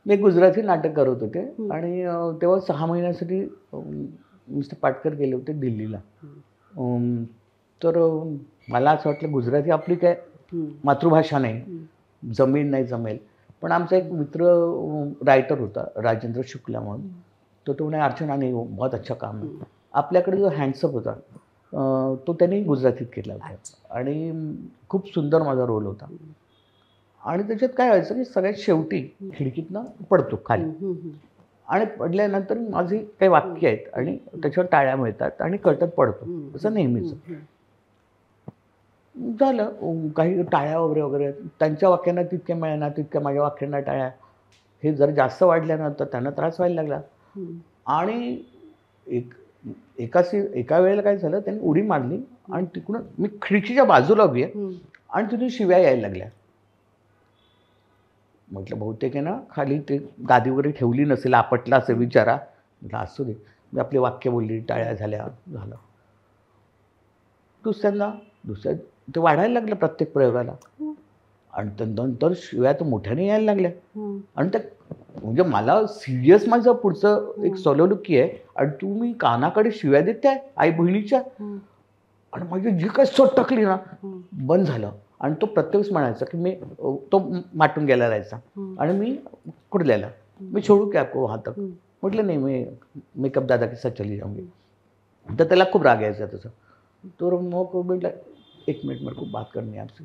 मी एक गुजराती नाटक करत होते आणि तेव्हा 6 महिन्यासाठी मिस्टर पाटकर गेले होते दिल्लीला. तर मला असं वाटलं गुजराती आपली काय मातृभाषा नाही, जमीन नाही जमेल. पण आमचा एक मित्र रायटर होता राजेंद्र शुक्ला म्हणून. तो म्हणे अर्चना नहीं बहुत अच्छा काम है. आपल्याकडे जो हँडसअप होता तो त्यांनी गुजरातीत केला होता आणि खूप सुंदर माझा रोल होता. आणि त्याच्यात काय व्हायचं की सगळ्यात शेवटी खिडकीतनं पडतो खाली आणि पडल्यानंतर माझी काही वाक्य आहेत आणि त्याच्यावर टाळ्या मिळतात आणि कटत पडतो असं नेहमीच झालं. काही टाळ्या वगैरे त्यांच्या वाक्यांना तितक्या मिळणार तितक्या माझ्या वाक्यांना टाळ्या. हे जर जास्त वाढल्यानंतर त्यांना त्रास व्हायला लागला आणि एका वेळेला काय झालं त्यांनी उडी मारली आणि तिकडून मी खिडकीच्या बाजूला उभी आहे आणि तिथून शिव्या यायला लागल्या. म्हटलं बहुतेक आहे ना खाली ते गादी वगैरे ठेवली नसेल आपटला असेल विचारा. म्हटलं असू दे मी आपले वाक्य बोलली टाळ्या झाल्या झालं. दुसऱ्या ते वाढायला लागलं प्रत्येक प्रयोगाला आणि नंतर शिव्या तर मोठ्याने यायला लागल्या आणि त्या म्हणजे मला सिरियस माझं पुढचं एक सोलोलुकी आहे आणि तुम्ही कानाकडे शिव्या देताय आई बहिणीच्या आणि माझी जी काय सटकली ना बंद झालं. आणि तो प्रत्येक वेळेस म्हणायचा की मी तो माटून गेला राहायचा आणि मी कुठल्याला मी छोडू क्या आपको वहाँ तक. म्हटलं नाही मी मेकअप दादा के साथ चली जाऊंगी. तर त्याला खूप राग यायचा तसं. तर मग म्हटलं एक मिनिट मेरे को बात करनी है आपसे.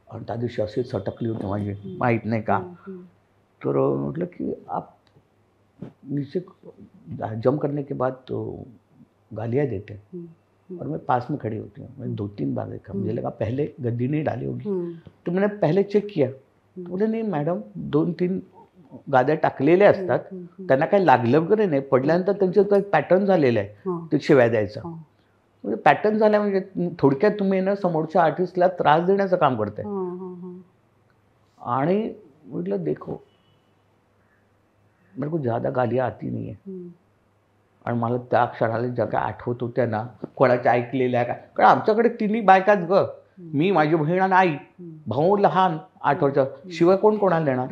आणि त्या दिवशी अशी सटकली होती माझी माहीत नाही का. तर म्हटलं कि आप नीचे जंप करने के बाद तो गालियाँ देते हैं और मैं पास में खड़ी होती हूँ. मैंने 2-3 बार देखा. मुझे लगा पहले गद्दी नहीं डाली होगी. तो मैंने पहले चेक किया. बोले नहीं मॅडम 2-3 गाद्या टाकलेल्या असतात त्यांना काही लागलं वगैरे नाही पडल्यानंतर त्यांचं काही पॅटर्न झालेलं आहे ते शिव्या द्यायचा. म्हणजे पॅटर्न झाला म्हणजे थोडक्यात तुम्ही ना समोरच्या आर्टिस्टला त्रास देण्याचं काम करताय. आणि म्हटलं देखो मेरे को ज़्यादा गालियाँ आती नहीं है. आणि मला त्या क्षणाला ज्या काय आठवत होत्या ना कोणाच्या ऐकलेल्या काय कारण आमच्याकडे तिन्ही बायकाच ग मी माझी बहीण आणि आई भाऊ लहान 8 वर्ष शिवाय कोण कोणाला देणार.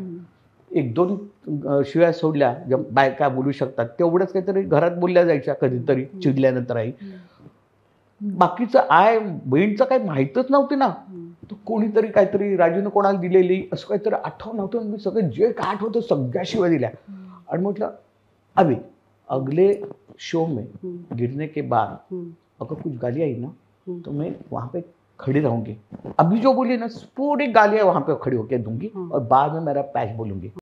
1-2 शिव्या सोडल्या ज्या बायका बोलू शकतात तेवढंच काहीतरी घरात बोलल्या जायच्या कधीतरी चिडल्यानंतर आई. बाकीचं बहीणचं काही माहीतच नव्हती ना. तर कोणीतरी काहीतरी राजूने कोणाला दिलेली असं काहीतरी आठवण नव्हतं. मी सगळं जे काय आठवतं सगळ्या शिव्या दिल्या आणि म्हटलं अभि अगले शो में गिरने के बाद अगर कुछ गालियाँ आई ना तो मैं वहाँ पे खड़ी रहूँगी. अभी जो बोली ना पूरी गालियाँ वहाँ पे खड़ी होकर दूंगी और बाद में मेरा पैच बोलूँगी.